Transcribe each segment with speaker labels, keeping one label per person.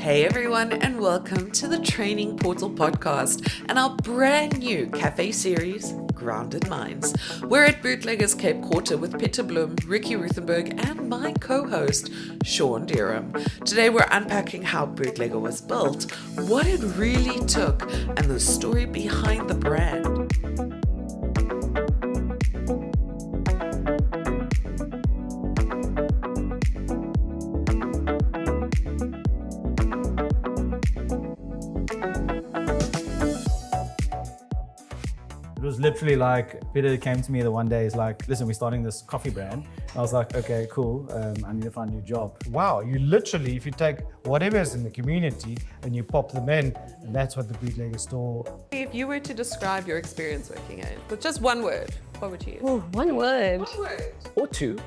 Speaker 1: Hey everyone, and welcome to the Training Portal podcast and our brand new cafe series, Grounded Minds. We're at Bootlegger's Cape Quarter with Pieter Bloem, Ricky Ruthenburg, and my co-host, Sean Durham. Today we're unpacking how Bootlegger was built, what it really took, and the story behind the brand.
Speaker 2: It was literally like, Peter came to me the one day, he's like, listen, we're starting this coffee brand. And I was like, okay, cool, I need to find a new job.
Speaker 3: Wow, you literally, if you take whatever is in the community and you pop them in, and that's what the Bootlegger store.
Speaker 1: If you were to describe your experience working in it with just one word, what would you use?
Speaker 4: Oh, one word.
Speaker 1: One word.
Speaker 5: Or two.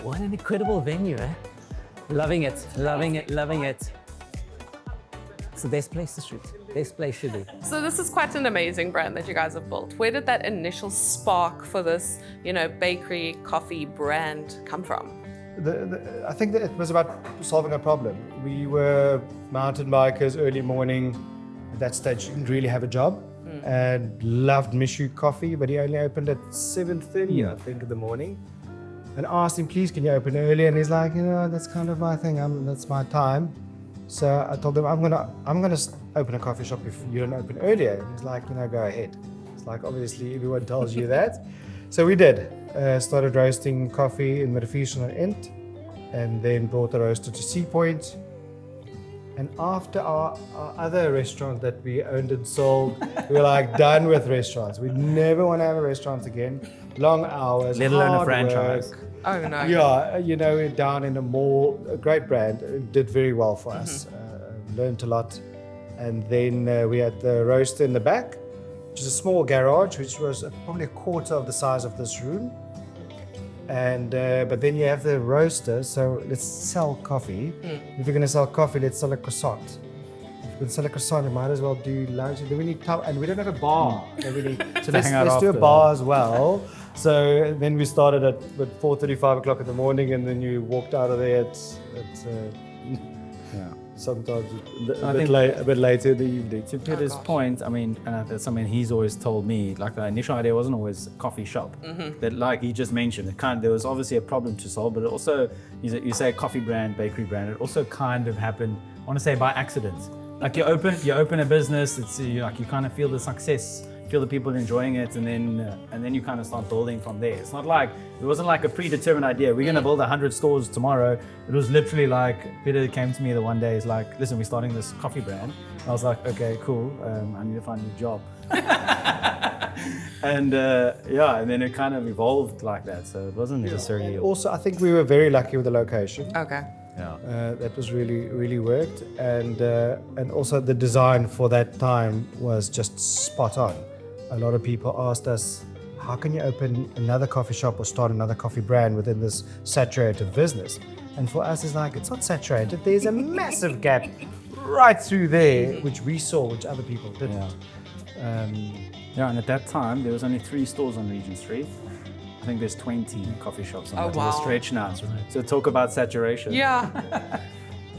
Speaker 5: What an incredible venue, eh? Loving it, loving it, loving it. It's the best place to shoot. Best place should be.
Speaker 1: So this is quite an amazing brand that you guys have built. Where did that initial spark for this, bakery, coffee brand come from?
Speaker 3: I think that it was about solving a problem. We were mountain bikers, early morning. At that stage, didn't really have a job and loved Mishu coffee, but he only opened at 7:30, I think, in the morning. And asked him, please, can you open early? And he's like, that's kind of my thing. That's my time. So I told him, I'm gonna open a coffee shop if you don't open earlier. And he's like, go ahead. It's like, obviously everyone tells you that. So we did. Started roasting coffee in Middelviers and Ent, and then brought the roaster to Sea Point. And after our other restaurant that we owned and sold, we were like done with restaurants. We never want to have a restaurant again. Long hours,
Speaker 2: Let alone a
Speaker 3: hard
Speaker 2: franchise.
Speaker 3: work.
Speaker 1: Oh no.
Speaker 3: Yeah, down in a mall, a great brand, it did very well for us. Learned a lot. And then we had the roaster in the back, which is a small garage, which was probably a quarter of the size of this room. And but then you have the roaster, so let's sell coffee. If you're going to sell coffee, let's sell a croissant. If you're going to sell a croissant, you might as well do lunch. Then we need and we don't have a bar. So let's do a bar as well. So then we started at 4:30, 5 o'clock in the morning, and then you walked out of there at sometimes a bit later in the evening.
Speaker 2: To Peter's point, and that's something he's always told me, like the initial idea wasn't always a coffee shop. That, like he just mentioned, there was obviously a problem to solve, but it also, you say coffee brand, bakery brand, it also kind of happened, I want to say by accident. Like you open a business, it's you kind of feel the success, feel the people enjoying it, and then you kind of start building from there. It wasn't like a predetermined idea. We're going to build 100 stores tomorrow. It was literally like, Peter came to me the one day, he's like, listen, we're starting this coffee brand. And I was like, okay, cool, I need to find a new job. And then it kind of evolved like that. So it wasn't necessarily.
Speaker 3: Also, I think we were very lucky with the location.
Speaker 1: Okay.
Speaker 2: Yeah.
Speaker 3: That was really worked, and also the design for that time was just spot on. A lot of people asked us, how can you open another coffee shop or start another coffee brand within this saturated business? And for us, it's like, it's not saturated. There's a massive gap right through there, which we saw, which other people didn't.
Speaker 2: And at that time, there was only 3 stores on Regent Street. I think there's 20 coffee shops on that little stretch now. So talk about saturation.
Speaker 1: Yeah.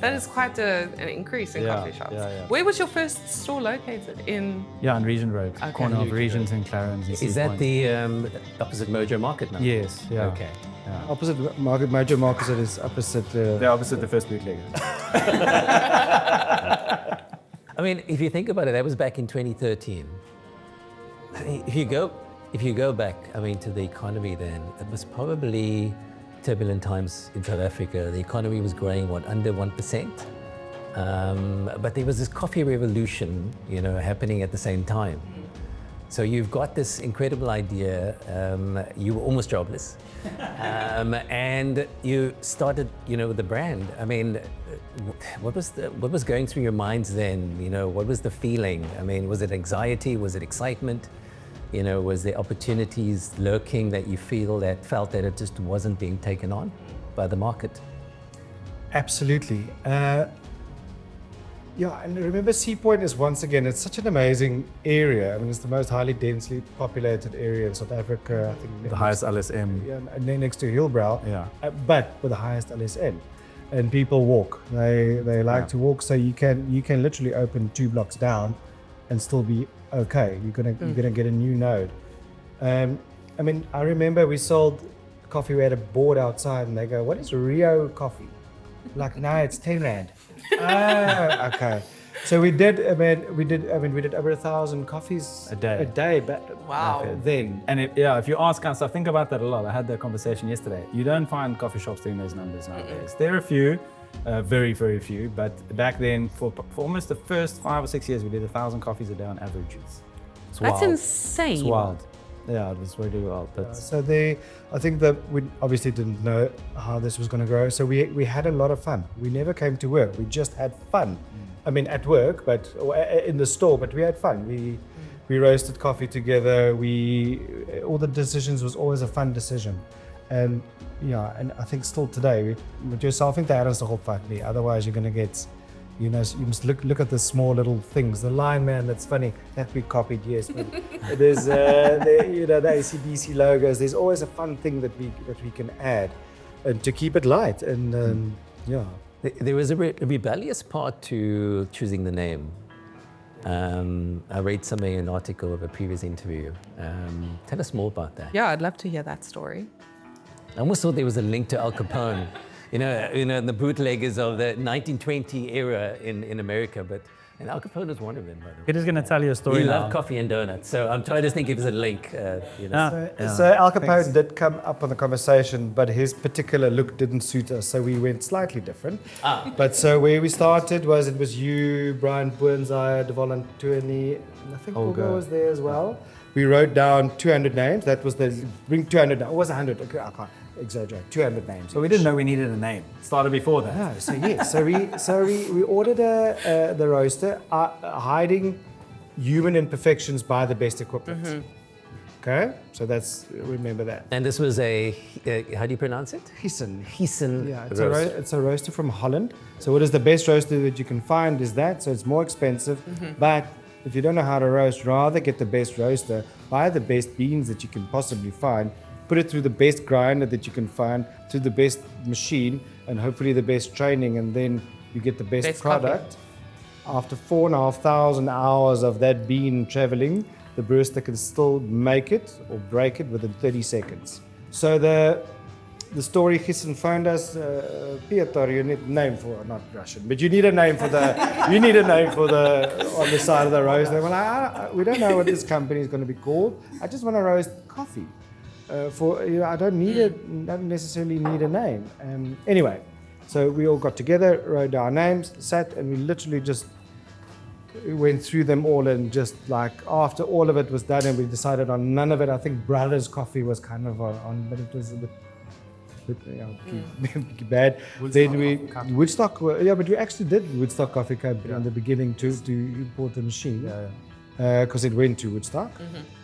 Speaker 1: That is quite an increase in coffee shops.
Speaker 2: Yeah.
Speaker 1: Where was your first store located? In
Speaker 2: on Regent Road,
Speaker 1: Okay.
Speaker 2: corner of Regent and Clarence. and
Speaker 5: Is
Speaker 2: Sea
Speaker 5: that
Speaker 2: Point.
Speaker 5: the opposite Mojo Market now?
Speaker 2: Yes, yeah.
Speaker 5: Okay.
Speaker 3: Opposite Mojo Market is opposite.
Speaker 2: They're opposite the first bootlegger.
Speaker 5: If you think about it, that was back in 2013. If you go back, to the economy then, it was probably turbulent times in South Africa. The economy was growing, under 1%. But there was this coffee revolution, happening at the same time. So you've got this incredible idea, you were almost jobless, and you started, with the brand. What was going through your minds then? What was the feeling? Was it anxiety? Was it excitement? Was there opportunities lurking that you felt that it just wasn't being taken on by the market?
Speaker 3: Absolutely. And remember, Sea Point is, once again, it's such an amazing area. It's the most highly densely populated area in South Africa. I think
Speaker 2: The highest LSM.
Speaker 3: and next to Hillbrow,
Speaker 2: Yeah.
Speaker 3: but with the highest LSM. and people walk. They like to walk, so you can literally open 2 blocks down and still be okay. You're gonna get a new node. I mean, I remember we sold coffee. We had a board outside, and they go, "What is Rio coffee?" Like, no, it's 10 rand. Oh, okay. So we did over 1,000 coffees
Speaker 2: A day.
Speaker 3: A day, but
Speaker 1: Wow.
Speaker 3: then.
Speaker 2: And if you ask us, I think about that a lot. I had that conversation yesterday. You don't find coffee shops doing those numbers nowadays. There are a few, very, very few. But back then, for almost the first 5 or 6 years, we did 1,000 coffees a day on average. It's
Speaker 4: That's
Speaker 2: wild.
Speaker 4: insane.
Speaker 2: It's wild. Yeah, it was really wild. But
Speaker 3: I think that we obviously didn't know how this was going to grow. So we had a lot of fun. We never came to work. We just had fun. I mean, at work, but or in the store. But we had fun. We roasted coffee together. All the decisions was always a fun decision, and and I think still today with yourself, I think that is the whole fun. Otherwise, you're going to get. You must look at the small little things. The line, man, that's funny. That we copied, yes. But there's the ACDC logos. There's always a fun thing that we can add, and to keep it light. And
Speaker 5: There was a rebellious part to choosing the name. I read somewhere in an article of a previous interview. Tell us more about that.
Speaker 4: Yeah, I'd love to hear that story.
Speaker 5: I almost thought there was a link to Al Capone. You know, the bootleggers of the 1920 era in America, and Al Capone was one of them, by the way.
Speaker 2: Peter's going to tell you a story
Speaker 5: He
Speaker 2: now.
Speaker 5: loved coffee and donuts, so I'm trying to think if there's a link.
Speaker 3: So Al Capone did come up on the conversation, but his particular look didn't suit us, so we went slightly different. But so where we started was you, Brian Boonzai, De Volantoni, and I think Olga was there as well. We wrote down 200 names. That was bring 200. It was 100. Okay, I can't exaggerate. 200 names.
Speaker 2: So we didn't know we needed a name. It started before that.
Speaker 3: No, so yes. So we ordered the roaster, hiding human imperfections by the best equipment. Okay, so remember that.
Speaker 5: And this was how do you pronounce it?
Speaker 3: Gissen.
Speaker 5: Gissen
Speaker 3: Yeah,
Speaker 5: roast.
Speaker 3: it's a roaster from Holland. So what is the best roaster that you can find is that. So it's more expensive, but if you don't know how to roast, rather get the best roaster, buy the best beans that you can possibly find, put it through the best grinder that you can find, through the best machine, and hopefully the best training, and then you get the best product. After 4,500 hours of that bean traveling, the brewster can still make it or break it within 30 seconds. So the story Gissen phoned us, Pieter, you need a name for, not Russian, but you need a name for on the side of the roast. They were like, we don't know what this company is going to be called. I just want to roast coffee. I don't necessarily need a name. Anyway, so we all got together, wrote our names, sat, and we literally just went through them all, and just like after all of it was done and we decided on none of it. I think Brothers Coffee was kind of on, but it was a bit bad. Woodstock, but we actually did Woodstock Coffee Company in the beginning to import the machine because it went to Woodstock.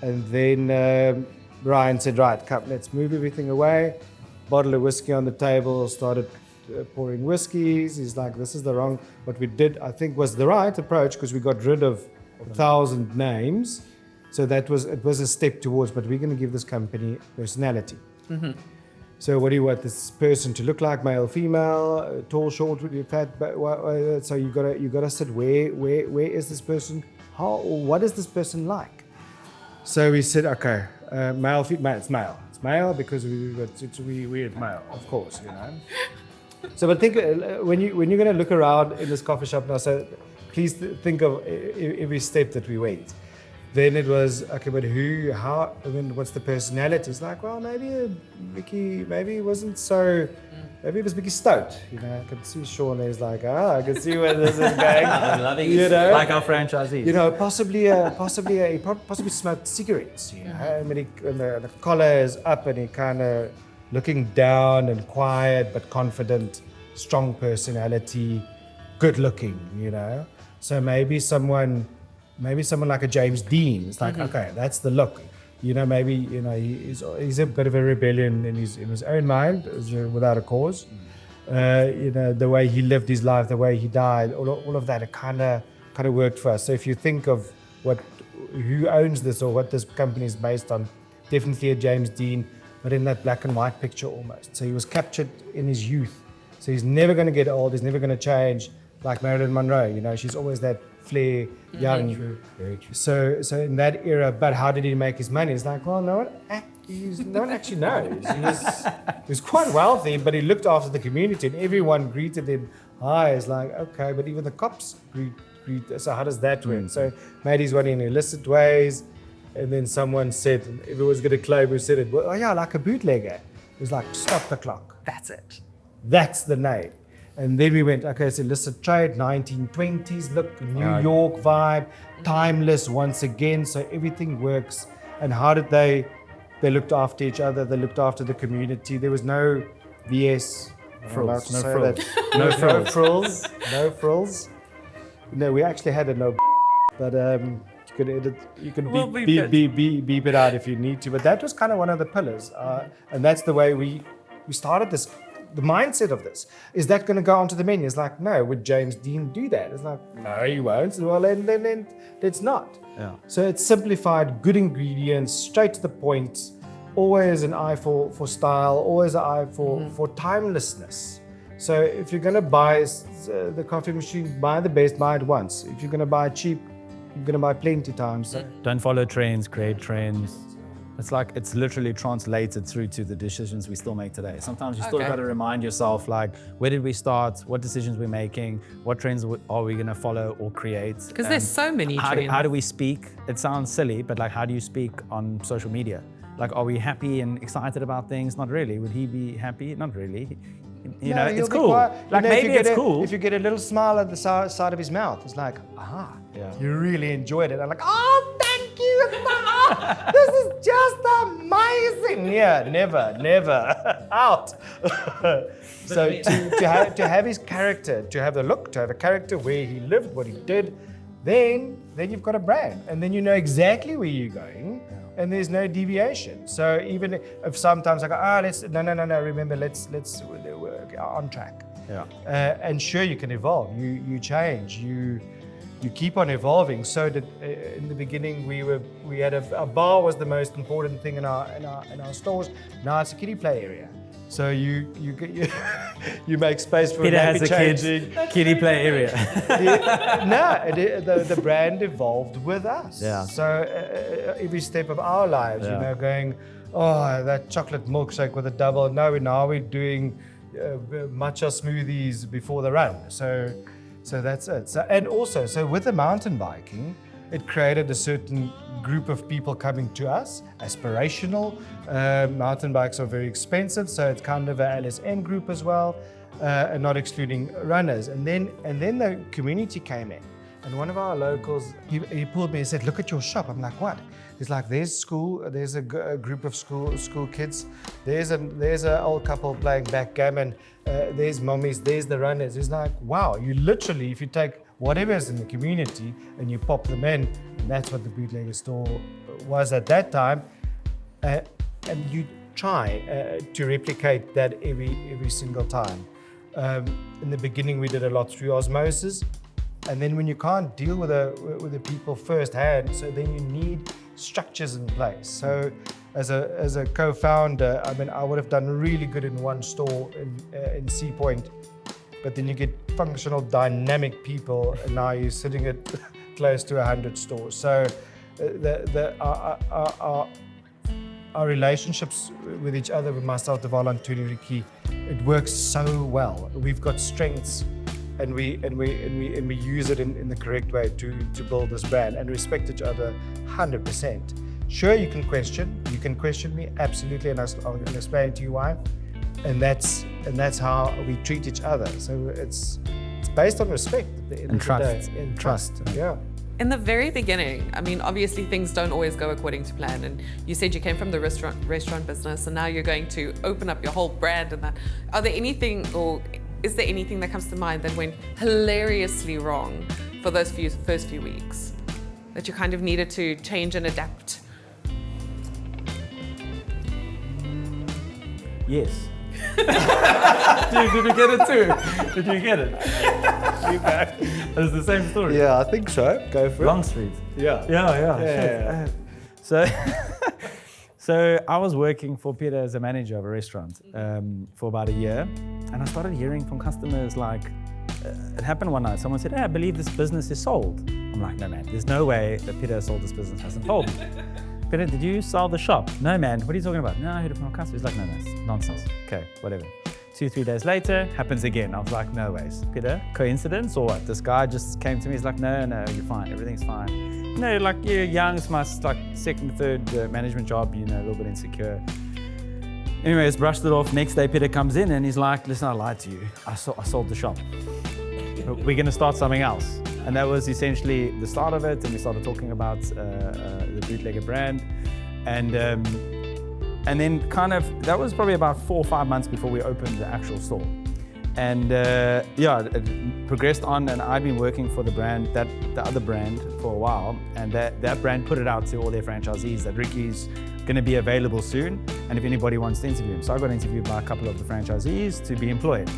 Speaker 3: And then Ryan said, right, come, let's move everything away. Bottle of whiskey on the table, started pouring whiskeys. He's like, this is the wrong, what we did I think was the right approach, because we got rid of 1,000 names. So it was a step towards, but we're going to give this company personality. So what do you want this person to look like? Male, female, tall, short, fat? So you gotta sit. Where is this person? What is this person like? So we said, okay, male, female. It's male. It's male because we're male, of course, you know. So, but think when you're gonna look around in this coffee shop now. So please think of every step that we went. Then it was, okay, but what's the personality? It's like, well, maybe maybe it wasn't so, maybe it was Mickey Stout. You know, I could see Sean there's like, I can see where this is going.
Speaker 5: I'm loving it.
Speaker 3: You know,
Speaker 2: Like our franchisees.
Speaker 3: you know, possibly he possibly smoked cigarettes. You know, I mean, the collar is up and he kind of looking down and quiet but confident, strong personality, good looking. You know, so maybe someone like a James Dean. It's like, okay, that's the look. You know, maybe, you know, he's a bit of a rebellion in his own mind, without a cause. You know, the way he lived his life, the way he died, all of that, it kind of worked for us. So if you think of who owns this or what this company is based on, definitely a James Dean, but in that black and white picture almost. So he was captured in his youth So he's never going to get old. He's never going to change like Marilyn Monroe. You know, she's always that flair, young.
Speaker 5: Very true.
Speaker 3: So in that era, but how did he make his money? It's like, well, no one actually knows. He was quite wealthy, but he looked after the community, and everyone greeted him. Hi, it's like, okay, but even the cops greet. So how does that work? So made his money in illicit ways, and then someone said, everyone's going to claim who said it. Well, oh yeah, like a bootlegger. It was like, stop the clock.
Speaker 1: That's it.
Speaker 3: That's the name. And then we went, okay, it's illicit trade, 1920s, look, New York vibe, timeless once again, so everything works. And how did they looked after each other, they looked after the community. There was no VS.
Speaker 2: Frills. No
Speaker 3: frills. No frills. No, we actually had a no, but you could edit, you can beep it out if you need to. But that was kind of one of the pillars. And that's the way we started this. The mindset of this, is that going to go onto the menu? It's like, no, would James Dean do that? It's like, no, he won't. Well, then it's not.
Speaker 2: Yeah.
Speaker 3: So it's simplified, good ingredients, straight to the point, always an eye for style, always an eye for timelessness. So if you're going to buy the coffee machine, buy the best, buy it once. If you're going to buy cheap, you're going to buy plenty times. So.
Speaker 2: Don't follow trends, create trends. It's like, it's literally translated through to the decisions we still make today. Sometimes you still got to remind yourself, like, where did we start? What decisions we're making? What trends are we going to follow or create?
Speaker 1: Because there's so many trends.
Speaker 2: How do we speak? It sounds silly, but like, how do you speak on social media? Like, are we happy and excited about things? Not really. Would he be happy? Not really. You know, it's cool. Like, maybe it's cool.
Speaker 3: If you get a little smile at the side of his mouth, it's like, you really enjoyed it. I'm like, oh, thank you. This is just amazing. Yeah, never out. So to have his character, to have the look, to have a character where he lived, what he did, then you've got a brand, and then you know exactly where you're going. And there's no deviation. So even if sometimes I go, no, remember, let's work on track.
Speaker 2: Yeah.
Speaker 3: And sure, you can evolve. You change. You keep on evolving. So that in the beginning we had a bar was the most important thing in our stores. Now it's a kiddie play area. So you make space for
Speaker 2: Peter
Speaker 3: happy
Speaker 2: has
Speaker 3: changing.
Speaker 2: Kiddie play area.
Speaker 3: The brand evolved with us.
Speaker 2: Yeah.
Speaker 3: So every step of our lives, you know, going, oh, that chocolate milkshake with a double. No, now we're doing matcha smoothies before the run. So that's it. So with the mountain biking, it created a certain group of people coming to us, aspirational. Mountain bikes are very expensive, so it's kind of an LSM group as well, and not excluding runners. And then the community came in, and one of our locals, he pulled me and said, "Look at your shop." I'm like, "What?" He's like, "There's school. There's a group of school kids. There's an old couple playing backgammon. There's mummies. There's the runners." He's like, "Wow! You literally, if you take whatever is in the community and you pop them in," and that's what the Bootlegger store was at that time, and you try to replicate that every single time. In the beginning, we did a lot through osmosis, and then when you can't deal with the people firsthand, so then you need structures in place. So as a co-founder, I mean, I would have done really good in one store in Sea Point, but then you get functional, dynamic people, and now you're sitting at close to 100 stores. So our relationships with each other, with myself, the volunteer, Ricky, it works so well. We've got strengths, and we use it in the correct way to build this brand and respect each other 100%. Sure, you can question me, absolutely, and I'll explain to you why. And that's how we treat each other. So it's based on respect at the end
Speaker 2: and
Speaker 3: of
Speaker 2: trust.
Speaker 3: the day. And
Speaker 2: Trust.
Speaker 3: Yeah.
Speaker 1: In the very beginning, I mean, obviously things don't always go according to plan. And you said you came from the restaurant business, and now you're going to open up your whole brand and that. Are there anything, or is there anything that comes to mind that went hilariously wrong for those first few weeks that you kind of needed to change and adapt?
Speaker 2: Yes. Did you get it too? Did you get it? You go. It's the same story.
Speaker 3: Yeah, I think so. Go for
Speaker 2: Long
Speaker 3: it.
Speaker 2: Street.
Speaker 3: Yeah.
Speaker 2: So I was working for Peter as a manager of a restaurant for about a year, I started hearing from customers like, it happened one night. Someone said, "Hey, I believe this business is sold." I'm like, "No, man, there's no way that Pieter sold this business, hasn't told me." "Pieter, did you sell the shop?" "No, man, what are you talking about?" "No, I heard it from a customer." He's like, "No, it's nonsense." Okay, whatever. 2-3 days later, happens again. I was like, "No ways. Pieter, coincidence or what?" This guy just came to me. He's like, no, you're fine. Everything's fine. No, like, you're young. It's my like second, third management job, a little bit insecure. Anyways, brushed it off. Next day, Pieter comes in and he's like, "Listen, I lied to you. I sold the shop. We're going to start something else." And that was essentially the start of it. And we started talking about the Bootlegger brand. And then kind of, that was probably about 4 or 5 months before we opened the actual store. And it progressed on, and I've been working for the brand, the other brand, for a while. And that brand put it out to all their franchisees that Ricky's going to be available soon, and if anybody wants to interview him. So I got interviewed by a couple of the franchisees to be employed.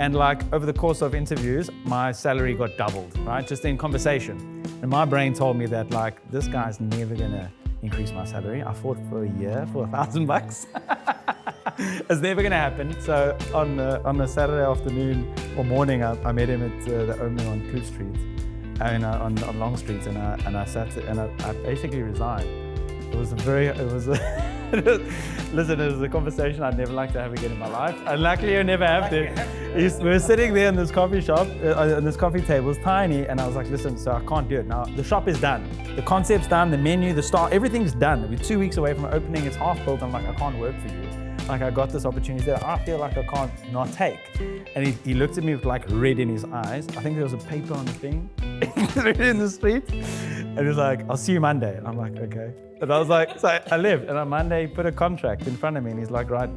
Speaker 2: And like over the course of interviews, my salary got doubled, right? Just in conversation. And my brain told me that like, this guy's never going to increase my salary. I fought for a year for $1,000. It's never going to happen. So on a Saturday afternoon or morning, I met him at the Omen on Kloof Street, on Long Street, and I sat and I basically resigned. Listen, it was a conversation I'd never like to have again in my life. And luckily I never have to. We were sitting there in this coffee shop, on this coffee table, it's tiny, and I was like, "Listen, so I can't do it. Now the shop is done. The concept's done, the menu, the star, everything's done. We're 2 weeks away from opening, it's half built." I'm like, "I can't work for you. Like, I got this opportunity that I feel like I can't not take." And he looked at me with like red in his eyes. I think there was a paper on the thing, in the street. And he was like, "I'll see you Monday." And I'm like, "Okay." And I was like, so I left. And on Monday, he put a contract in front of me, and he's like, write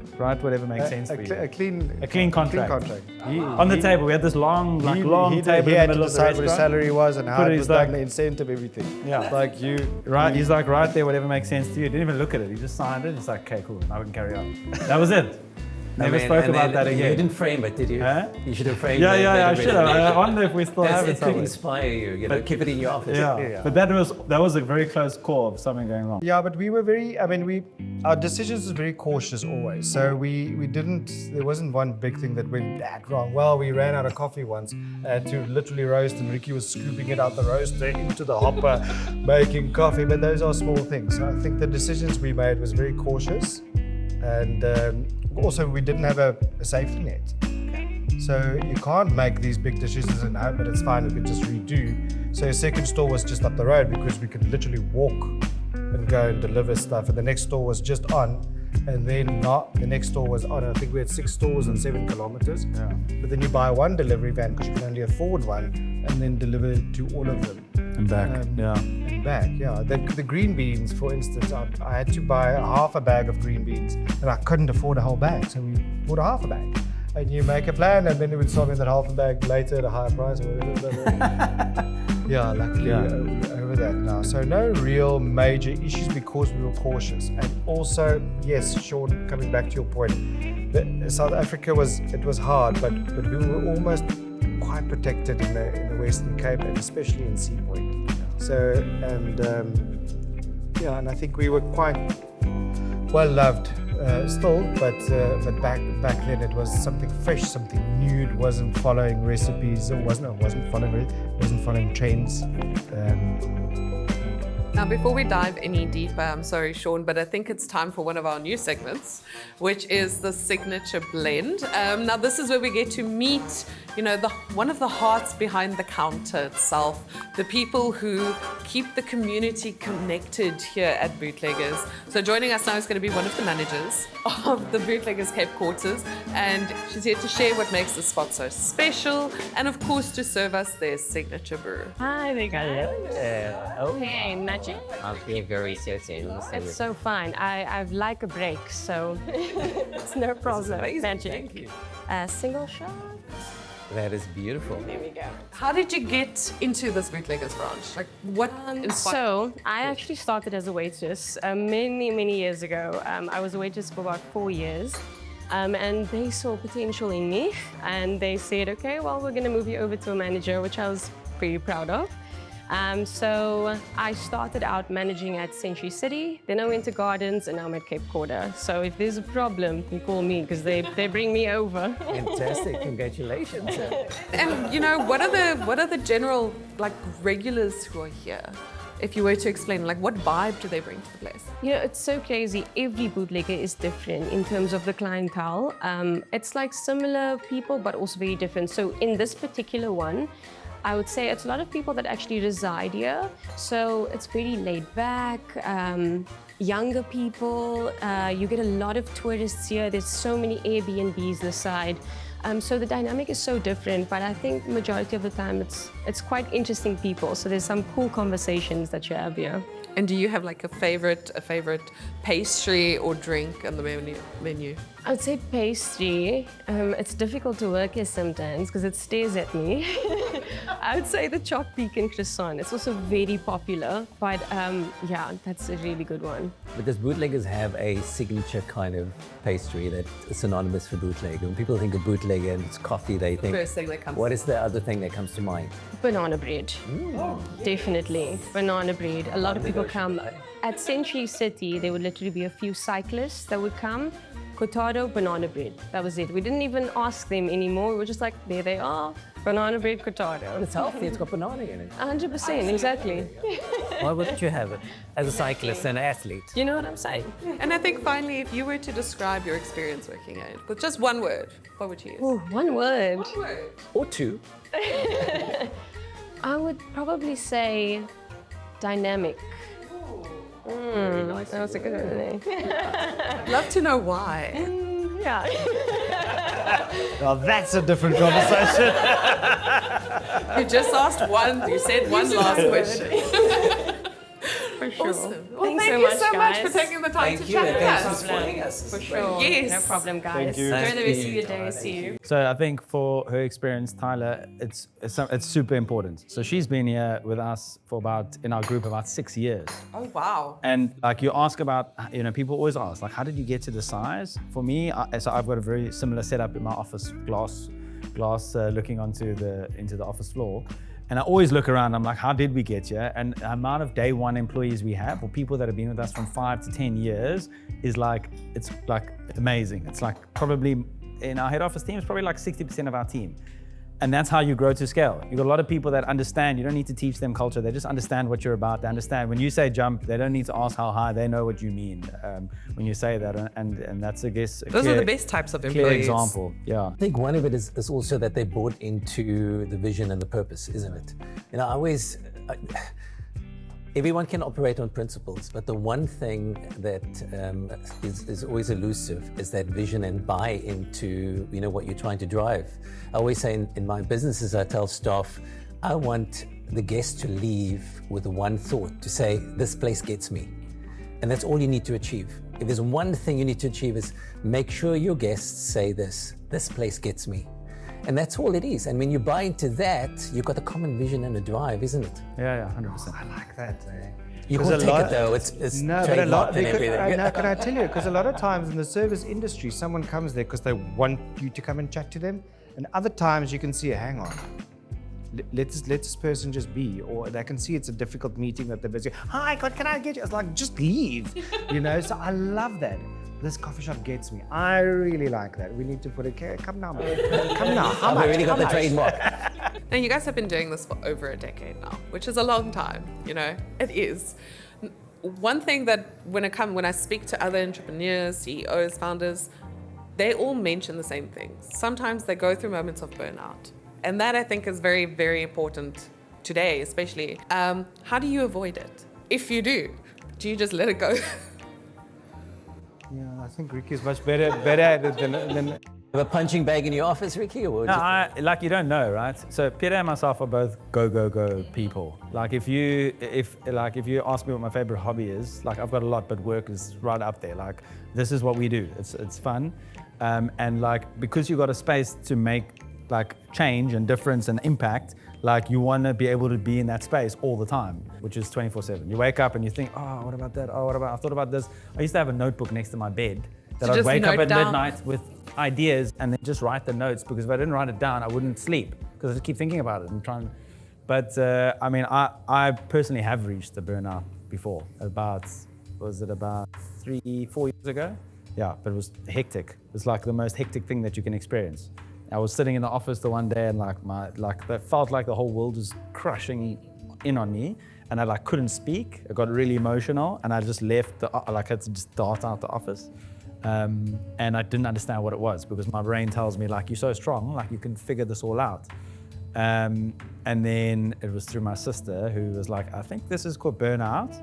Speaker 2: whatever makes sense for you.
Speaker 3: A clean contract.
Speaker 2: On the table, we had this long table in the
Speaker 3: He had
Speaker 2: middle
Speaker 3: to
Speaker 2: of the
Speaker 3: decide what his
Speaker 2: restaurant.
Speaker 3: salary was and how it was
Speaker 2: like-
Speaker 3: done, the incentive, everything.
Speaker 2: Yeah.
Speaker 3: Like you.
Speaker 2: Right, he's like, "Right there, whatever makes sense to you." Didn't even look at it. He just signed it. He's like, "Okay, cool. Now we can carry on." That was it. Never spoke about that again.
Speaker 5: You didn't frame it, did you?
Speaker 2: Huh?
Speaker 5: You should have framed it.
Speaker 2: Yeah, I should have. I wonder if we still have it
Speaker 5: It could
Speaker 2: somewhere.
Speaker 5: inspire you, but keep it in your office.
Speaker 2: Yeah. But that was a very close call of something going wrong.
Speaker 3: Yeah, but we were our decisions was very cautious always. So there wasn't one big thing that went that wrong. Well, we ran out of coffee once to literally roast, and Ricky was scooping it out the roaster into the hopper, making coffee. But those are small things. So I think the decisions we made was very cautious. And also, we didn't have a safety net. So you can't make these big decisions and hope that it's fine, we could just redo. So a second store was just up the road because we could literally walk and go and deliver stuff. And the next store was just on, and then the next store was on. I think we had 6 stores and 7 kilometers.
Speaker 2: Yeah.
Speaker 3: But then you buy one delivery van because you can only afford one, and then deliver it to all of them.
Speaker 2: And back.
Speaker 3: And back, yeah. The green beans, for instance, I had to buy half a bag of green beans, and I couldn't afford a whole bag, so we bought a half a bag. And you make a plan, and then it would sell me that half a bag later at a higher price. Or whatever. Yeah, luckily we're over that now. So no real major issues because we were cautious. And also, yes, Sean, coming back to your point, South Africa was hard, but we were almost quite protected in the Western Cape, and especially in Sea Point. So and I think we were quite well loved still, but back then it was something fresh, something new. It wasn't following recipes, it wasn't following trends.
Speaker 1: Now, before we dive any deeper, I'm sorry, Sean, but I think it's time for one of our new segments, which is the signature blend. Now, this is where we get to meet, one of the hearts behind the counter itself, the people who keep the community connected here at Bootleggers. So joining us now is going to be one of the managers of the Bootleggers Cape Quarters, and she's here to share what makes the spot so special, and of course to serve us their signature brew.
Speaker 4: Hi there, guys.
Speaker 6: Okay, magic.
Speaker 4: I'll be very certain.
Speaker 6: It's so fun. I've like a break, so it's no problem. Magic.
Speaker 5: Thank you.
Speaker 6: Single shot.
Speaker 5: That is beautiful.
Speaker 6: There we go.
Speaker 1: How did you get into this Bootleggers branch? Like, what inspired?
Speaker 6: So I actually started as a waitress many years ago. I was a waitress for about 4 years. And they saw potential in me, and they said, okay, well, we're going to move you over to a manager, which I was pretty proud of. So I started out managing at Century City, then I went to Gardens, and now I'm at Cape Quarter. So if there's a problem, you call me because they bring me over.
Speaker 5: Fantastic, congratulations.
Speaker 1: And what are the general like regulars who are here? If you were to explain, like what vibe do they bring to the place?
Speaker 6: It's so crazy. Every bootlegger is different in terms of the clientele. It's like similar people, but also very different. So in this particular one, I would say it's a lot of people that actually reside here. So it's very laid back, younger people. You get a lot of tourists here. There's so many Airbnbs this side. So the dynamic is so different, but I think majority of the time it's quite interesting people. So there's some cool conversations that you have here.
Speaker 1: And do you have like a favorite pastry or drink on the menu?
Speaker 6: I would say pastry. It's difficult to work here sometimes because it stares at me. I would say the chopped pecan croissant. It's also very popular, but yeah, that's a really good one.
Speaker 5: Because bootleggers have a signature kind of pastry that is synonymous for bootleg. When people think of bootlegger and it's coffee, they think,
Speaker 1: First thing that comes.
Speaker 5: what is the other thing that comes to mind?
Speaker 6: Banana bread. Definitely. Banana bread. A lot of people come. At Century City, there would literally be a few cyclists that would come. Cortado, banana bread. That was it. We didn't even ask them anymore. We were just like, there they are. Banana bread, cortado.
Speaker 5: It's healthy, it's got banana in it.
Speaker 6: 100%, exactly.
Speaker 5: Why wouldn't you have it as a cyclist and an athlete?
Speaker 6: You know what I'm saying?
Speaker 1: And I think finally, if you were to describe your experience working here with just one word, what would you use?
Speaker 6: Ooh, one word.
Speaker 1: One word.
Speaker 5: Or two.
Speaker 6: I would probably say dynamic. That was a good one, eh?
Speaker 1: I'd love to know why.
Speaker 6: Yeah.
Speaker 3: Well, that's a different conversation.
Speaker 1: You just asked one, you said one last question.
Speaker 6: For sure.
Speaker 1: Awesome. Well,
Speaker 6: Thanks
Speaker 1: thank
Speaker 6: so
Speaker 1: you
Speaker 6: much,
Speaker 1: so much for
Speaker 6: guys.
Speaker 1: taking the time to chat with
Speaker 5: Thanks
Speaker 1: us.
Speaker 5: for supporting us.
Speaker 6: For sure.
Speaker 1: Yes.
Speaker 6: No problem, guys.
Speaker 3: Thank you.
Speaker 6: Enjoy the
Speaker 5: Nice
Speaker 6: rest of
Speaker 5: to
Speaker 6: your
Speaker 5: meet you.
Speaker 6: day. See you.
Speaker 2: So I think for her experience, Tyler, it's super important. So she's been here with us in our group about 6 years.
Speaker 1: Oh, wow.
Speaker 2: And like you ask about, people always ask, like, how did you get to the size? For me, so I've got a very similar setup in my office, glass looking into the office floor. And I always look around, I'm like, how did we get here? And the amount of day one employees we have, or people that have been with us from 5 to 10 years, is it's amazing. It's like probably, in our head office team, it's probably like 60% of our team. And that's how you grow to scale. You've got a lot of people that understand, you don't need to teach them culture, they just understand what you're about. They understand when you say jump, they don't need to ask how high, they know what you mean when you say that. And that's, I guess,
Speaker 1: Those are the best types of
Speaker 2: clear
Speaker 1: employees.
Speaker 2: example. Yeah.
Speaker 5: I think one of it is also that they bought into the vision and the purpose, isn't it? Everyone can operate on principles, but the one thing that is always elusive is that vision and buy into what you're trying to drive. I always say in my businesses, I tell staff, I want the guest to leave with one thought, to say, this place gets me. And that's all you need to achieve. If there's one thing you need to achieve is make sure your guests say this place gets me. And that's all it is. And when you buy into that, you've got a common vision and a drive, isn't it?
Speaker 2: Yeah, 100%.
Speaker 3: I like that.
Speaker 5: You
Speaker 3: Because
Speaker 5: can't
Speaker 3: a
Speaker 5: take
Speaker 3: lot-
Speaker 5: it though. It's
Speaker 3: No, but a lot.
Speaker 5: trademarked and everything.
Speaker 3: Can I tell you? Because a lot of times in the service industry, someone comes there because they want you to come and chat to them, and other times you can see, hang on, let this person just be, or they can see it's a difficult meeting that they're busy. Hi, God, can I get you? It's like just leave, So I love that. This coffee shop gets me. I really like that. We need to put it. Come now, man. Come now. How
Speaker 5: I've
Speaker 3: much?
Speaker 5: already got the trademark.
Speaker 1: Now, you guys have been doing this for over a decade now, which is a long time, It is. One thing that when I speak to other entrepreneurs, CEOs, founders, they all mention the same things. Sometimes they go through moments of burnout. And that I think is very, very important today, especially. How do you avoid it? If you do you just let it go?
Speaker 3: Yeah, I think Ricky is much better at it than
Speaker 5: Have a punching bag in your office, Ricky? Or
Speaker 2: No, you don't know, right? So Pieter and myself are both go people. Like if you ask me what my favorite hobby is, like I've got a lot, but work is right up there. Like this is what we do. It's fun, and like because you got a space to make like change and difference and impact. Like you want to be able to be in that space all the time, which is 24/7. You wake up and you think, oh, what about that? Oh, I thought about this. I used to have a notebook next to my bed that
Speaker 1: So
Speaker 2: I'd
Speaker 1: just
Speaker 2: wake up
Speaker 1: note
Speaker 2: at
Speaker 1: down.
Speaker 2: midnight with ideas and then just write the notes, because if I didn't write it down, I wouldn't sleep because I just keep thinking about it and trying But I mean, I personally have reached the burnout before. Was it about 3-4 years ago? Yeah, but it was hectic. It was like the most hectic thing that you can experience. I was sitting in the office the one day and that felt like the whole world was crushing in on me, and I couldn't speak. I got really emotional, and I just left. I had to just dart out the office, and I didn't understand what it was because my brain tells me you're so strong, you can figure this all out. And then it was through my sister who was like, I think this is called burnout.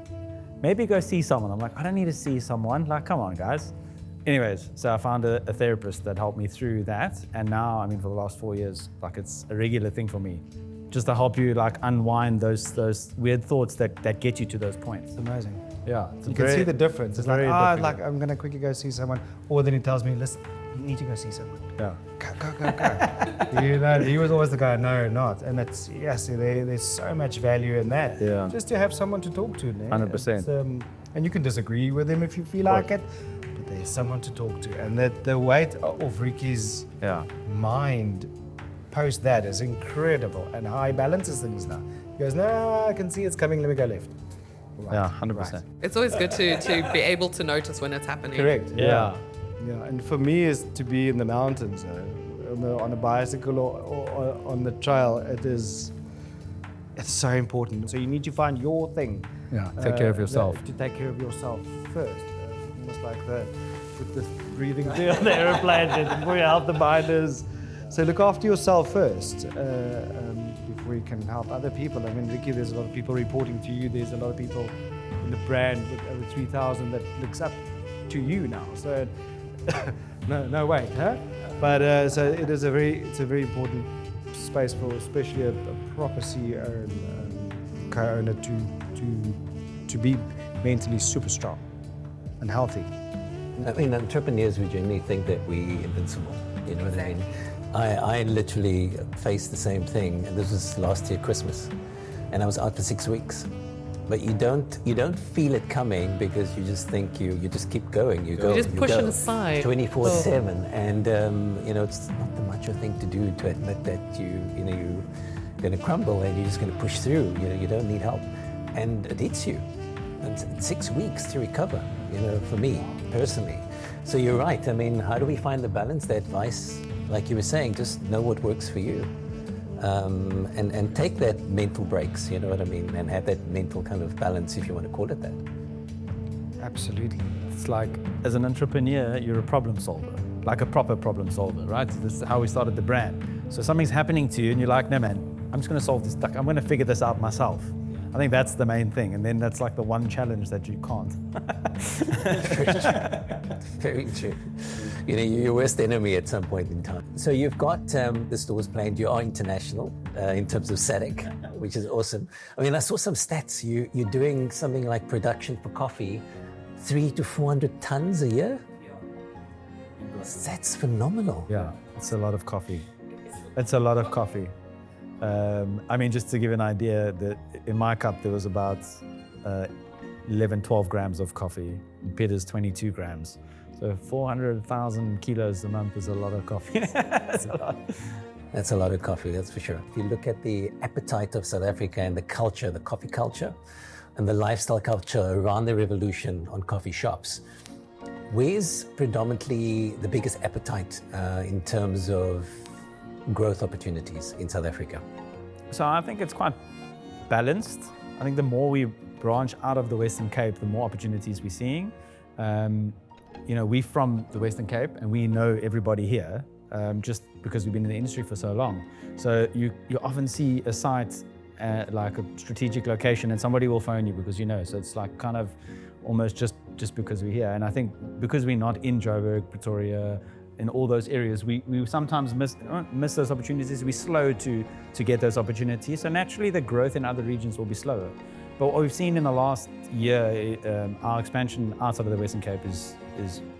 Speaker 2: Maybe go see someone. I'm like, I don't need to see someone. Come on, guys. Anyways, so I found a therapist that helped me through that. And now, for the last 4 years, it's a regular thing for me. Just to help you unwind those weird thoughts that get you to those points.
Speaker 3: It's amazing.
Speaker 2: Yeah.
Speaker 3: You can see the difference. It's I'm going to quickly go see someone. Or then he tells me, listen, you need to go see someone.
Speaker 2: Yeah.
Speaker 3: Go. He was always the guy, no, not. And it's, there's so much value in that.
Speaker 2: Yeah.
Speaker 3: Just to have someone to talk to.
Speaker 2: 100%.
Speaker 3: And you can disagree with him if you feel like it, but there's someone to talk to. And the weight of Ricky's mind post that is incredible. And how he balances things now. He goes, no, I can see it's coming, let me go left. Right.
Speaker 2: Yeah, 100%.
Speaker 3: Right.
Speaker 1: It's always good to be able to notice when it's happening.
Speaker 3: Correct.
Speaker 2: Yeah.
Speaker 3: Yeah, and for me is to be in the mountains, on a bicycle or on the trail. It's so important. So you need to find your thing.
Speaker 2: Yeah, take care of yourself.
Speaker 3: To take care of yourself first. Almost like with the breathing thing on the aeroplane before you help the binders. So look after yourself first before you can help other people. Ricky, there's a lot of people reporting to you. There's a lot of people in the brand with over 3,000 that looks up to you now. So no wait, huh? But so it's a very important space for especially a proper CEO and co-owner to be mentally super strong and healthy.
Speaker 5: Entrepreneurs, we generally think that we're invincible. You know what I mean? I literally faced the same thing, and this was last year Christmas, and I was out for 6 weeks. But you don't feel it coming because you just think you just keep going. You just
Speaker 1: push it aside
Speaker 5: 24/7, and it's not the macho thing to do to admit that you're going to crumble and you're just going to push through. You don't need help, and it hits you. And 6 weeks to recover. For me personally. So you're right. How do we find the balance? The advice, like you were saying, just know what works for you. And take that mental breaks, you know what I mean, and have that mental kind of balance, if you want to call it that.
Speaker 3: Absolutely.
Speaker 2: It's like, as an entrepreneur, you're a problem solver, like a proper problem solver, right? This is how we started the brand. So something's happening to you and you're like, no man, I'm just going to solve this. I'm going to figure this out myself. I think that's the main thing. And then that's like the one challenge that you can't.
Speaker 5: Very true. You're your worst enemy at some point in time. So you've got the stores planned. You are international in terms of SADC, which is awesome. I saw some stats. You're doing something like production for coffee, 300 to 400 tons a year. That's phenomenal.
Speaker 2: Yeah, it's a lot of coffee. It's a lot of coffee. Just to give an idea, that in my cup there was about 11, 12 grams of coffee. In Pieter's 22 grams. So 400,000 kilos a month is a lot of coffee. That's a lot.
Speaker 5: That's a lot of coffee, that's for sure. If you look at the appetite of South Africa and the culture, the coffee culture, and the lifestyle culture around the revolution on coffee shops, where's predominantly the biggest appetite in terms of growth opportunities in South Africa?
Speaker 2: So I think it's quite balanced. I think the more we branch out of the Western Cape, the more opportunities we're seeing. We're from the Western Cape and we know everybody here just because we've been in the industry for so long. So you often see a site like a strategic location and somebody will phone you because So it's like kind of almost just because we're here. And I think because we're not in Joburg, Pretoria, in all those areas, we sometimes miss those opportunities. We're slow to get those opportunities. So naturally the growth in other regions will be slower. But what we've seen in the last year, our expansion outside of the Western Cape is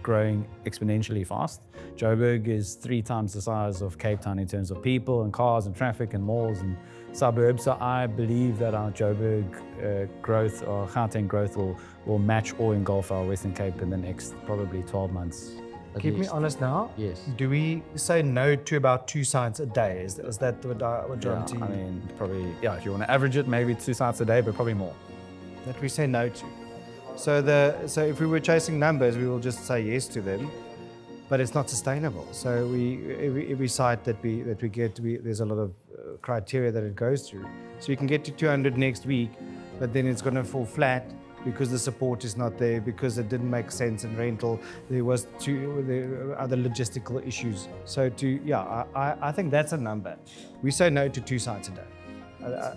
Speaker 2: growing exponentially fast. Joburg is 3 times the size of Cape Town in terms of people and cars and traffic and malls and suburbs. So I believe that our Joburg growth or Gauteng growth will match or engulf our Western Cape in the next probably 12 months.
Speaker 3: keep me
Speaker 5: least.
Speaker 3: honest now.
Speaker 5: Yes.
Speaker 3: Do we say no to about 2 pints a day? Is that what John T?
Speaker 2: I mean, probably, if you want to average it, maybe 2 pints a day, but probably more.
Speaker 3: That we say no to. So if we were chasing numbers, we will just say yes to them, but it's not sustainable. So every site that we get, there's a lot of criteria that it goes through. So you can get to 200 next week, but then it's going to fall flat because the support is not there, because it didn't make sense in rental. There were other logistical issues. So I think that's a number. We say no to 2 sites a day.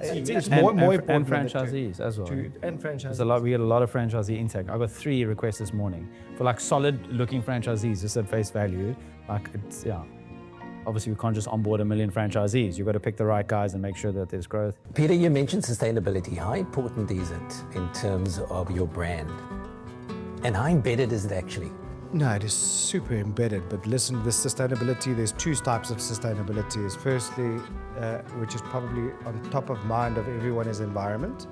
Speaker 3: It's more important
Speaker 2: and
Speaker 3: than the
Speaker 2: franchisees as well.
Speaker 3: And franchisees.
Speaker 2: We get a lot of franchisee intake. I got 3 requests this morning for like solid looking franchisees, just at face value. Like it's, obviously we can't just onboard 1 million franchisees. You've got to pick the right guys and make sure that there's growth.
Speaker 5: Peter, you mentioned sustainability. How important is it in terms of your brand? And how embedded is it actually?
Speaker 3: No, it is super embedded. But listen, this sustainability, there's 2 types of sustainability. Is firstly, which is probably on top of mind of everyone, is environment.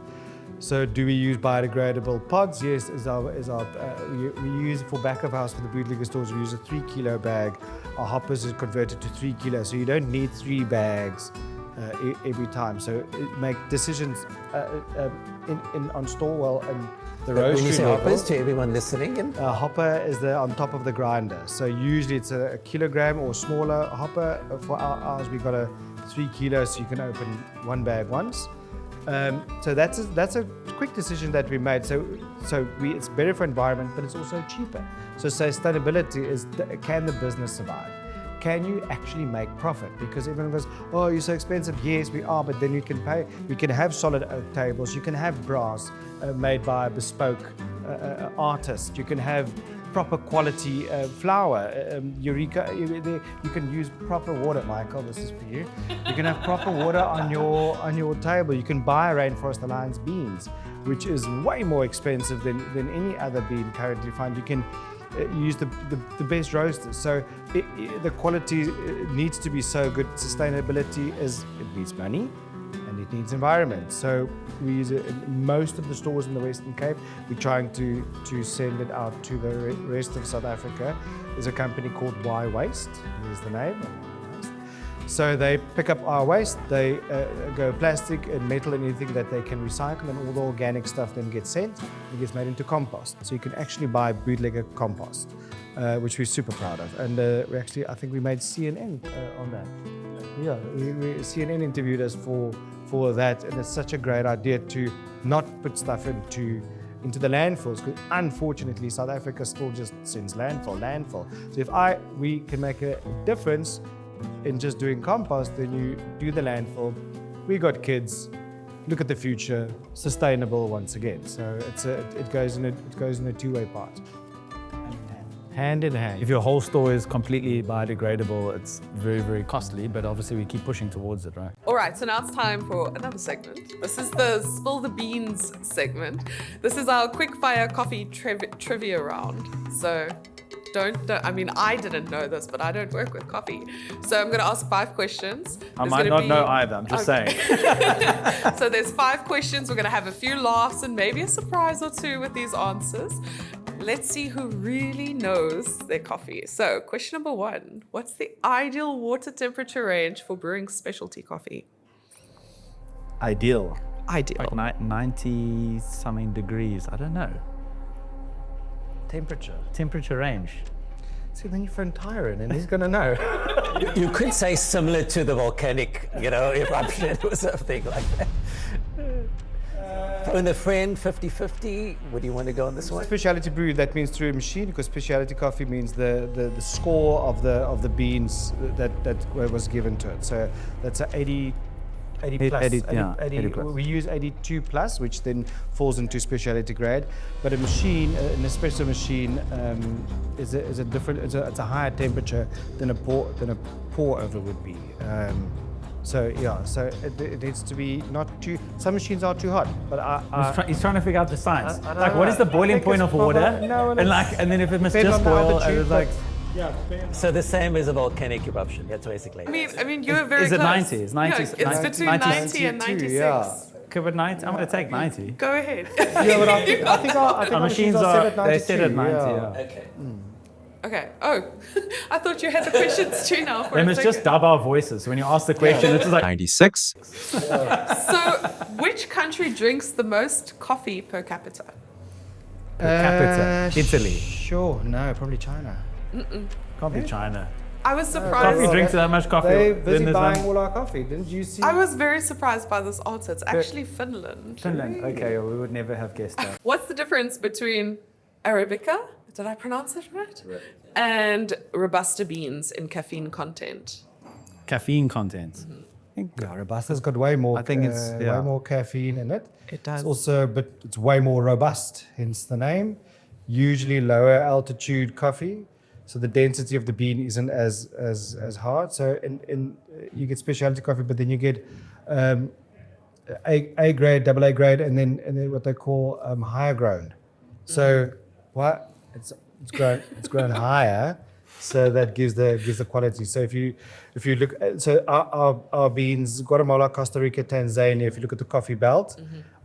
Speaker 3: So do we use biodegradable pods? Yes, we use for back of house for the bootlegger stores, we use a 3 kilo bag. Our hoppers are converted to 3 kilos, so you don't need 3 bags every time. So make decisions on store and the
Speaker 5: When
Speaker 3: roastery
Speaker 5: you say
Speaker 3: level.
Speaker 5: hoppers, to everyone listening,
Speaker 3: Hopper is on top of the grinder. So usually it's a kilogram or smaller hopper. For ours, we got a 3 kilos, so you can open 1 bag once. So that's a quick decision that we made. It's better for environment, but it's also cheaper. So sustainability is, can the business survive? Can you actually make profit? Because everyone goes, oh, you're so expensive. Yes, we are, but then you can pay. You can have solid oak tables. You can have brass made by a bespoke artist. You can have proper quality flour. Eureka, you can use proper water. Michael, this is for you. You can have proper water on your table. You can buy Rainforest Alliance beans, which is way more expensive than any other bean currently found. You can use the best roasters. So the quality needs to be so good. Sustainability it needs money and it needs environment. So we use it in most of the stores in the Western Cape. We're trying to send it out to the rest of South Africa. There's a company called Y Waste. Here's the name. So they pick up our waste, they go plastic and metal and anything that they can recycle, and all the organic stuff then gets sent and gets made into compost. So you can actually buy bootlegger compost, which we're super proud of. And I think we made CNN on that. Yeah, CNN interviewed us for that, and it's such a great idea to not put stuff into the landfills, because unfortunately South Africa still just sends landfill. So if we can make a difference in just doing compost, then you do the landfill. We got kids. Look at the future. Sustainable once again. So it goes in a two-way part. Hand in hand.
Speaker 2: If your whole store is completely biodegradable, it's very, very costly, but obviously we keep pushing towards it, right?
Speaker 1: All right, so now it's time for another segment. This is the Spill the Beans segment. This is our quick-fire coffee trivia round. So I didn't know this, but I don't work with coffee. So I'm going to ask 5 questions.
Speaker 2: I might not know either, I'm just saying.
Speaker 1: So there's 5 questions. We're going to have a few laughs and maybe a surprise or 2 with these answers. Let's see who really knows their coffee. So question number 1, what's the ideal water temperature range for brewing specialty coffee?
Speaker 2: Ideal.
Speaker 1: Ideal.
Speaker 2: Like 90 something degrees, I don't know. Temperature range.
Speaker 3: See, then you phone Tyron and he's going to know.
Speaker 5: You could say similar to the volcanic, eruption or something like that. Phone a friend, 50-50. What do you want to go on this one?
Speaker 3: Specialty brew, that means through a machine, because specialty coffee means the score of the beans that was given to it. So that's a 80 plus.
Speaker 2: 80 plus.
Speaker 3: We use 82 plus, which then falls into specialty grade. But a machine, an espresso machine, is a different. It's a higher temperature than a pour over would be. So it needs to be not too. Some machines are too hot, but
Speaker 2: He's trying to figure out the science.
Speaker 3: I don't
Speaker 2: Like,
Speaker 3: know.
Speaker 2: what is the
Speaker 3: I
Speaker 2: boiling
Speaker 3: think
Speaker 2: point
Speaker 3: it's
Speaker 2: of water?
Speaker 3: proper- no,
Speaker 2: and then if it must
Speaker 3: depends
Speaker 2: just
Speaker 3: on the
Speaker 2: boil,
Speaker 3: altitude,
Speaker 2: it's like.
Speaker 3: Yeah.
Speaker 5: So the same as a volcanic eruption, that's basically.
Speaker 1: I mean, you were very
Speaker 2: Is it
Speaker 1: close.
Speaker 2: 90? Is 90?
Speaker 1: No, it's between 90 and 96.
Speaker 3: Yeah.
Speaker 2: Okay, but 90. I'm going to take 90.
Speaker 1: Go ahead.
Speaker 3: Yeah, but I think our
Speaker 2: Our machines
Speaker 3: set
Speaker 2: are
Speaker 3: at 92.
Speaker 2: they set at 90.
Speaker 3: Yeah.
Speaker 2: Yeah.
Speaker 5: Okay.
Speaker 1: Okay. Oh, I thought you had the questions too now. For
Speaker 2: They
Speaker 1: a
Speaker 2: must just
Speaker 1: second.
Speaker 2: dub our voices. When you ask the question, it's just like
Speaker 7: 96.
Speaker 1: So, which country drinks the most coffee per capita?
Speaker 2: capita. Italy.
Speaker 3: Sure, no, probably China.
Speaker 2: Can't be China.
Speaker 1: I was
Speaker 2: Coffee
Speaker 1: surprised.
Speaker 2: drinks that much coffee.
Speaker 3: They're
Speaker 2: then
Speaker 3: busy
Speaker 2: there's
Speaker 3: buying
Speaker 2: none.
Speaker 3: all our coffee. Didn't you see?
Speaker 1: I was very surprised by this answer. It's actually Finland.
Speaker 2: Finland. Okay, well, we would never have guessed that.
Speaker 1: What's the difference between Arabica, did I pronounce it right? And Robusta beans in caffeine content?
Speaker 2: Caffeine content. I think
Speaker 3: Yeah, Robusta's got way more.
Speaker 2: I think it's- yeah.
Speaker 3: way more caffeine in it.
Speaker 1: It does.
Speaker 3: It's also, but it's way more robust, hence the name. Usually lower altitude coffee, so the density of the bean isn't as hard. So in you get specialty coffee, but then you get A grade, double A grade, and then what they call higher grown. So what it's grown higher. So that gives the quality. So if you look, so our beans, Guatemala, Costa Rica, Tanzania. If you look at the coffee belt,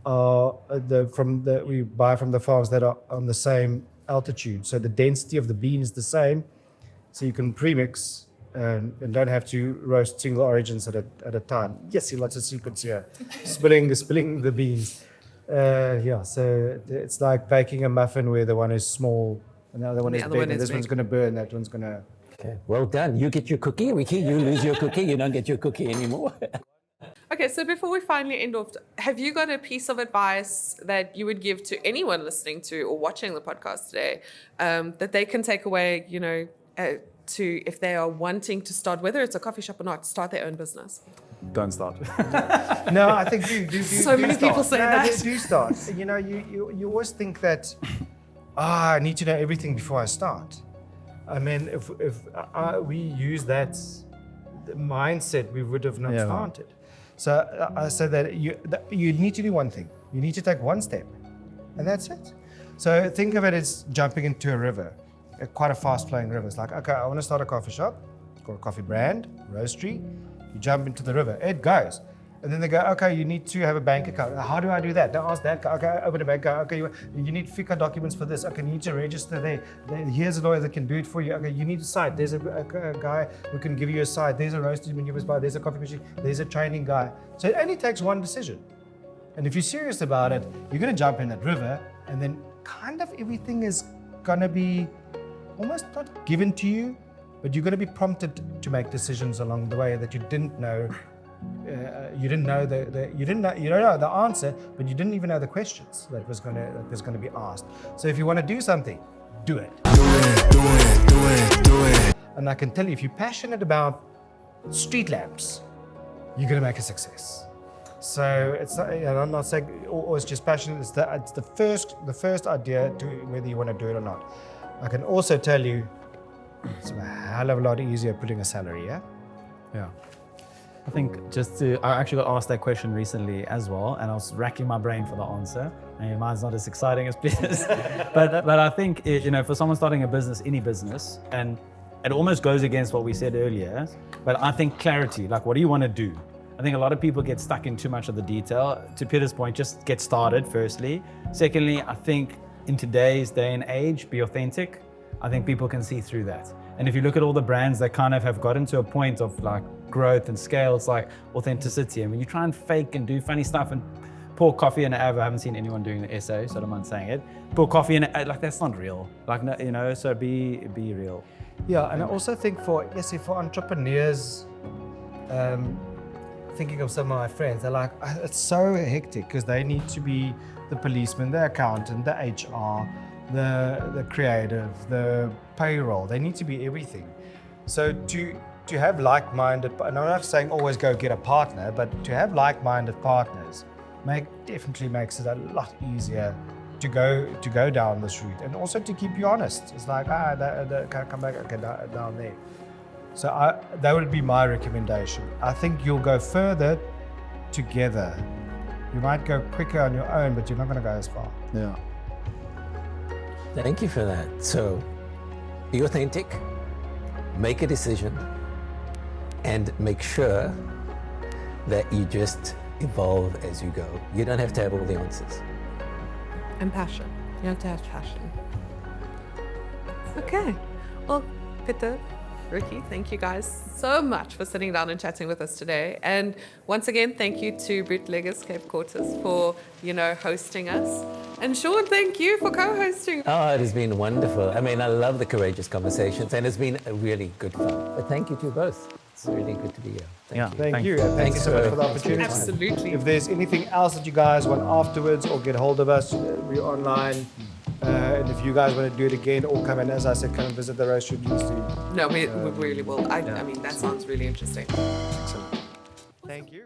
Speaker 3: we buy from the farms that are on the same altitude. So the density of the bean is the same. So you can premix and don't have to roast single origins at a time. Yes, see lots of secrets here. spilling the beans. So it's like baking a muffin where the one is small and the other one
Speaker 1: The
Speaker 3: is
Speaker 1: other
Speaker 3: big.
Speaker 1: one
Speaker 3: And
Speaker 1: is
Speaker 3: this one's
Speaker 1: big.
Speaker 3: going to burn. That one's going to.
Speaker 5: Okay, well done. You get your cookie, Ricky. You lose your cookie. You don't get your cookie anymore.
Speaker 1: Okay, so before we finally end off, have you got a piece of advice that you would give to anyone listening to or watching the podcast today that they can take away, to if they are wanting to start, whether it's a coffee shop or not, start their own business?
Speaker 2: Don't start.
Speaker 3: No, I think do
Speaker 1: So
Speaker 3: do
Speaker 1: many
Speaker 3: start.
Speaker 1: people say
Speaker 3: No,
Speaker 1: that.
Speaker 3: Do start. You always think that I need to know everything before I start. I mean, if we use that mindset, we would have not
Speaker 2: Yeah.
Speaker 3: started. So I said that you need to do one thing. You need to take one step, and that's it. So think of it as jumping into a river, quite a fast-flowing river. It's like, okay, I want to start a coffee shop, or a coffee brand, roastery. You jump into the river, it goes. And then they go, okay, you need to have a bank account. How do I do that? They ask that guy, okay, open a bank account. Okay, you need FICA documents for this. Okay, you need to register there. Here's a lawyer that can do it for you. Okay, you need a site. There's a guy who can give you a site. There's a roastery maneuver bar. There's a coffee machine. There's a training guy. So it only takes one decision. And if you're serious about it, you're going to jump in that river, and then kind of everything is going to be almost not given to you, but you're going to be prompted to make decisions along the way that you didn't know. You don't know the answer, but you didn't even know the questions that was going to be asked. So if you want to do something, do it. Do it. And I can tell you, if you're passionate about street lamps, you're going to make a success. So it's not, I'm not saying always just passionate. It's the first idea to whether you want to do it or not. I can also tell you, it's a hell of a lot easier putting a salary.
Speaker 2: Yeah. I think I actually got asked that question recently as well, and I was racking my brain for the answer. And mine's not as exciting as Peter's, but I think for someone starting a business, any business, and it almost goes against what we said earlier. But I think clarity, like what do you want to do? I think a lot of people get stuck in too much of the detail. To Peter's point, just get started. Firstly, secondly, I think in today's day and age, be authentic. I think people can see through that. And if you look at all the brands that kind of have gotten to a point of like growth and scale, it's like authenticity. And when you try and fake and do funny stuff and pour coffee in an ad, I haven't seen anyone doing the essay, so I don't mind saying it. Pour coffee in an ad, like that's not real. Like, so be real.
Speaker 3: Yeah, and I also think for entrepreneurs, thinking of some of my friends, they're like, it's so hectic because they need to be the policeman, the accountant, the HR, the creative, the payroll. They need to be everything. So to have like-minded, and I'm not saying always go get a partner, but to have like-minded partners definitely makes it a lot easier to go down this route, and also to keep you honest. It's like come back, okay, down there. So that would be my recommendation. I think you'll go further together. You might go quicker on your own, but you're not going to go as far.
Speaker 2: Yeah.
Speaker 5: Thank you for that. So be authentic, make a decision, and make sure that you just evolve as you go. You don't have to have all the answers.
Speaker 1: And passion. You have to have passion. Okay. Well, Pieter, Ricky, thank you guys so much for sitting down and chatting with us today. And once again, thank you to Bootleggers Cape Quarters for, hosting us. And Sean, thank you for co-hosting.
Speaker 5: Oh, it has been wonderful. I mean, I love the courageous conversations, and it's been a really good fun. But thank you to you both. It's really good to be here. Thank you.
Speaker 3: Thank you. And thank you so much for the opportunity.
Speaker 1: Absolutely.
Speaker 3: If there's anything else that you guys want afterwards or get hold of us, we're online. And if you guys want to do it again or come and, as I said, come and visit the roastery, please do.
Speaker 1: No, we really will. I mean, that sounds really interesting.
Speaker 3: Excellent. Thank you.